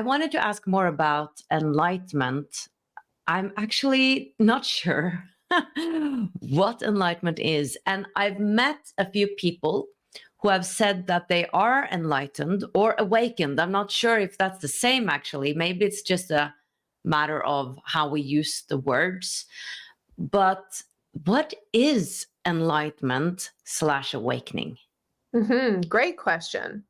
wanted to ask more about enlightenment. I'm actually not sure what enlightenment is. And I've met a few people who have said that they are enlightened or awakened. I'm not sure if that's the same, actually. Maybe it's just a matter of how we use the words. But what is enlightenment/awakening? Great question.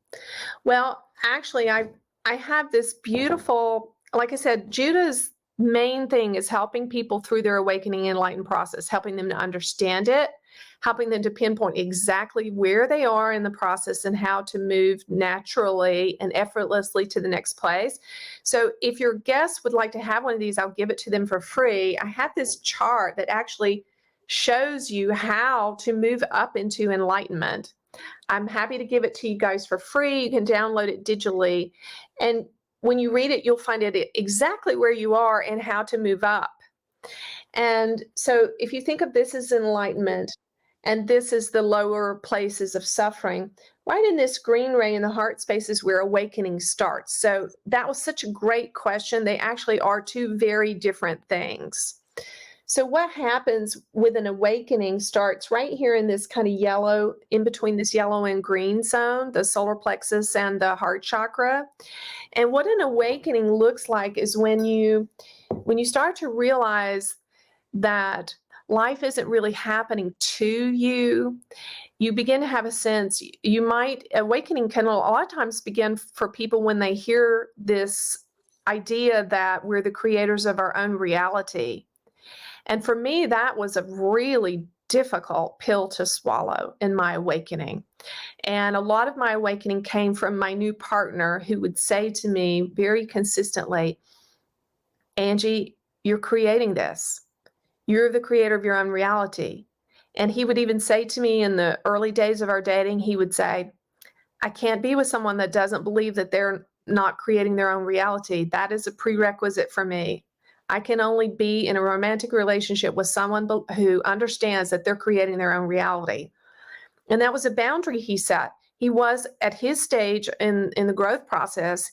Well, actually, I have this beautiful, like I said, Judah's main thing is helping people through their awakening and enlightened process, helping them to understand it, helping them to pinpoint exactly where they are in the process and how to move naturally and effortlessly to the next place. So if your guests would like to have one of these, I'll give it to them for free. I have this chart that actually shows you how to move up into enlightenment. I'm happy to give it to you guys for free. You can download it digitally. And when you read it, you'll find it exactly where you are and how to move up. And so if you think of this as enlightenment, and this is the lower places of suffering, right in this green ray in the heart space is where awakening starts. So that was such a great question. They actually are two very different things. So what happens with an awakening starts right here in this kind of yellow, in between this yellow and green zone, the solar plexus and the heart chakra. And what an awakening looks like is when you start to realize that life isn't really happening to you. You begin to have a sense, awakening can a lot of times begin for people when they hear this idea that we're the creators of our own reality. And for me, that was a really difficult pill to swallow in my awakening. And a lot of my awakening came from my new partner who would say to me very consistently, Anjie, you're creating this. You're the creator of your own reality. And he would even say to me in the early days of our dating, he would say, I can't be with someone that doesn't believe that they're not creating their own reality. That is a prerequisite for me. I can only be in a romantic relationship with someone who understands that they're creating their own reality. And that was a boundary he set. He was at his stage in the growth process.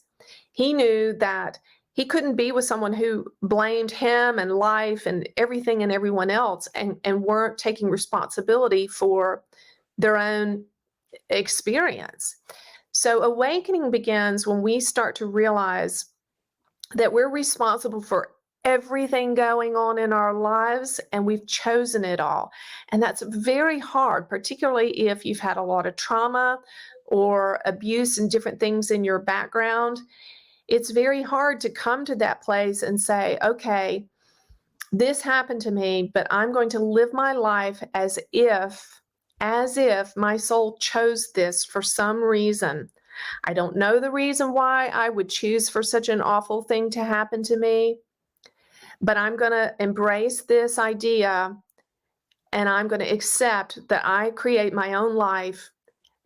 He knew that he couldn't be with someone who blamed him and life and everything and everyone else and weren't taking responsibility for their own experience. So awakening begins when we start to realize that we're responsible for everything going on in our lives and we've chosen it all. And that's very hard, particularly if you've had a lot of trauma or abuse and different things in your background. It's very hard to come to that place and say, okay, this happened to me, but I'm going to live my life as if my soul chose this for some reason. I don't know the reason why I would choose for such an awful thing to happen to me, but I'm going to embrace this idea and I'm going to accept that I create my own life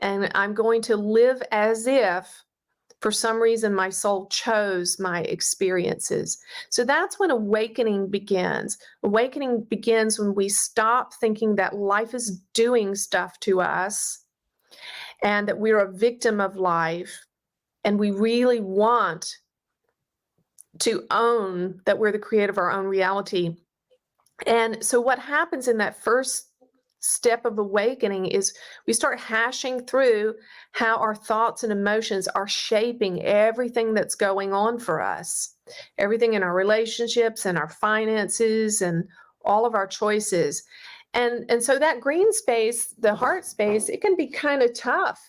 and I'm going to live as if for some reason my soul chose my experiences. So that's when awakening begins. Awakening begins when we stop thinking that life is doing stuff to us and that we're a victim of life, and we really want to own that we're the creator of our own reality. And so what happens in that first step of awakening is we start hashing through how our thoughts and emotions are shaping everything that's going on for us, everything in our relationships and our finances and all of our choices. And so that green space, the heart space, it can be kind of tough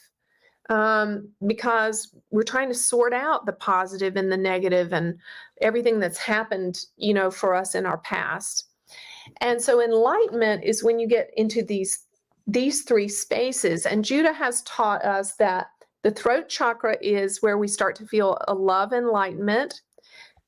because we're trying to sort out the positive and the negative and everything that's happened, for us in our past. And so enlightenment is when you get into these three spaces. And Judah has taught us that the throat chakra is where we start to feel a love enlightenment.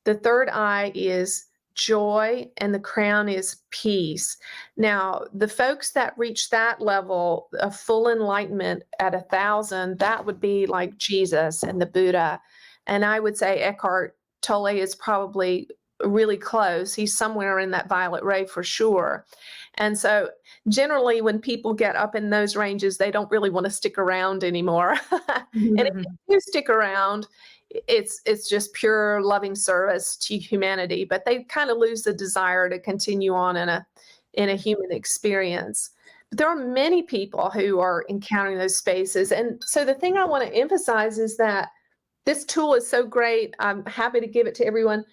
The third eye is joy, and the crown is peace. Now, the folks that reach that level of full enlightenment at 1,000, that would be like Jesus and the Buddha. And I would say Eckhart Tolle is probably really close. He's somewhere in that violet ray for sure. And so generally when people get up in those ranges, they don't really want to stick around anymore. And if you do stick around, it's just pure loving service to humanity, but they kind of lose the desire to continue on in a human experience. But there are many people who are encountering those spaces. And so the thing I want to emphasize is that this tool is so great. I'm happy to give it to everyone.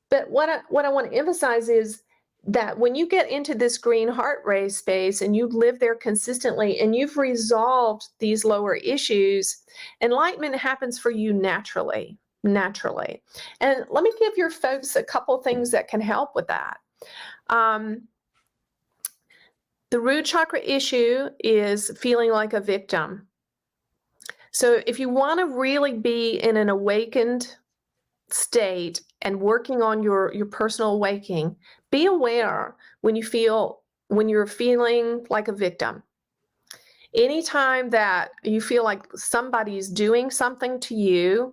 But what I want to emphasize is that when you get into this green heart ray space and you live there consistently and you've resolved these lower issues, enlightenment happens for you naturally. And let me give your folks a couple things that can help with that. The root chakra issue is feeling like a victim. So if you want to really be in an awakened state and working on your personal awakening, be aware when you're feeling like a victim. Anytime that you feel like somebody's doing something to you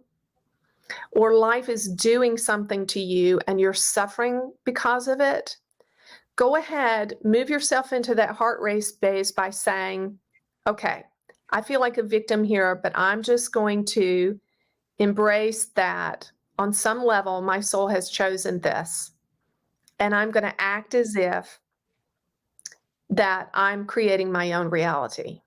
or life is doing something to you and you're suffering because of it, go ahead, move yourself into that heart rate space by saying, okay, I feel like a victim here, but I'm just going to embrace that on some level my soul has chosen this. And I'm going to act as if that I'm creating my own reality.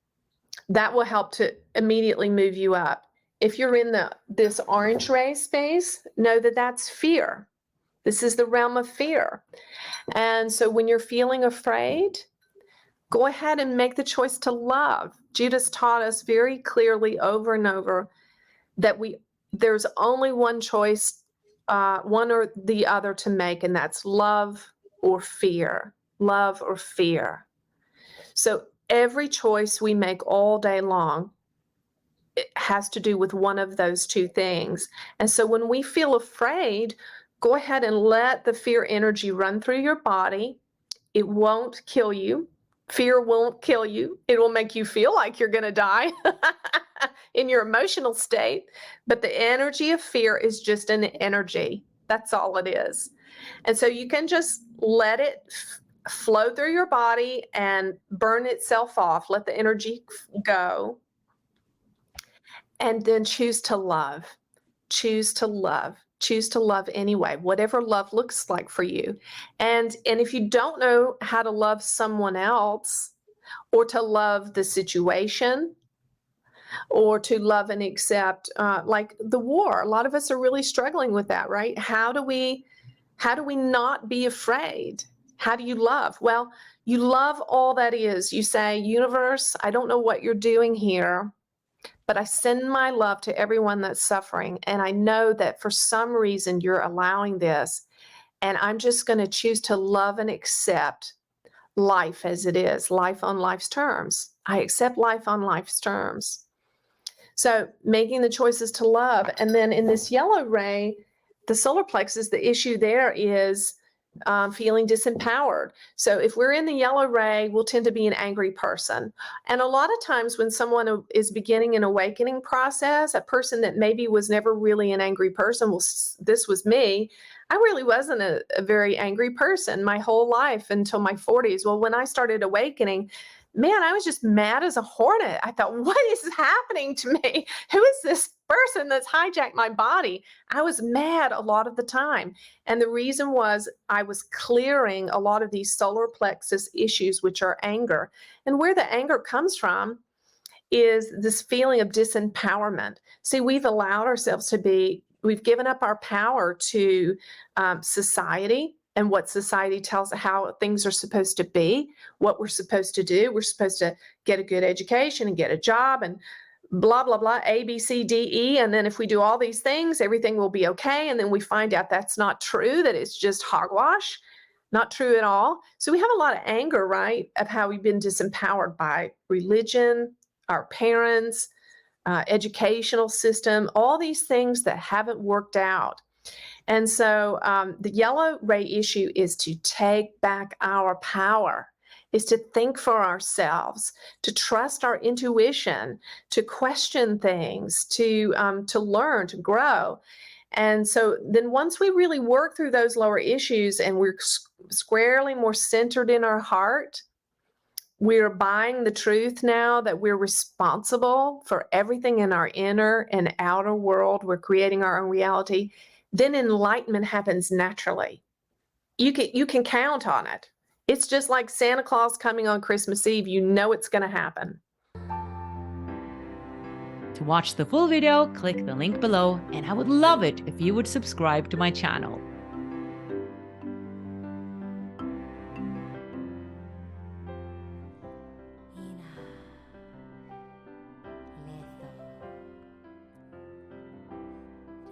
That will help to immediately move you up. If you're in this orange ray space, know that that's fear. This is the realm of fear. And so when you're feeling afraid, go ahead and make the choice to love. Judah's taught us very clearly over and over that there's only one choice, one or the other to make, and that's love or fear. Love or fear. So every choice we make all day long, it has to do with one of those two things. And so when we feel afraid, go ahead and let the fear energy run through your body. It won't kill you. Fear won't kill you. It will make you feel like you're going to die in your emotional state. But the energy of fear is just an energy. That's all it is. And so you can just let it flow through your body and burn itself off. Let the energy go. And then choose to love. Choose to love. Choose to love anyway, whatever love looks like for you. And if you don't know how to love someone else or to love the situation or to love and accept, like the war, a lot of us are really struggling with that, right? How do we not be afraid? How do you love? Well, you love all that is. You say, universe, I don't know what you're doing here, but I send my love to everyone that's suffering. And I know that for some reason you're allowing this. And I'm just going to choose to love and accept life as it is, life on life's terms. I accept life on life's terms. So making the choices to love. And then in this yellow ray, the solar plexus, the issue there is feeling disempowered. So if we're in the yellow ray, we'll tend to be an angry person. And a lot of times when someone is beginning an awakening process, a person that maybe was never really an angry person, well, this was me. I really wasn't a very angry person my whole life until my 40s. Well, when I started awakening, man, I was just mad as a hornet. I thought, what is happening to me? Who is this person that's hijacked my body? I was mad a lot of the time. And the reason was I was clearing a lot of these solar plexus issues, which are anger. And where the anger comes from is this feeling of disempowerment. See, we've allowed ourselves we've given up our power to society and what society tells how things are supposed to be, what we're supposed to do. We're supposed to get a good education and get a job and blah, blah, blah, A, B, C, D, E. And then if we do all these things, everything will be okay. And then we find out that's not true, that it's just hogwash, not true at all. So we have a lot of anger, right, of how we've been disempowered by religion, our parents, educational system, all these things that haven't worked out. And so the yellow ray issue is to take back our power, is to think for ourselves, to trust our intuition, to question things, to learn, to grow. And so then once we really work through those lower issues and we're squarely more centered in our heart, we're buying the truth now that we're responsible for everything in our inner and outer world. We're creating our own reality. Then enlightenment happens naturally. You can count on it. It's just like Santa Claus coming on Christmas Eve. You know it's going to happen. To watch the full video, click the link below, and I would love it if you would subscribe to my channel.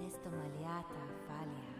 Resto maliata falia.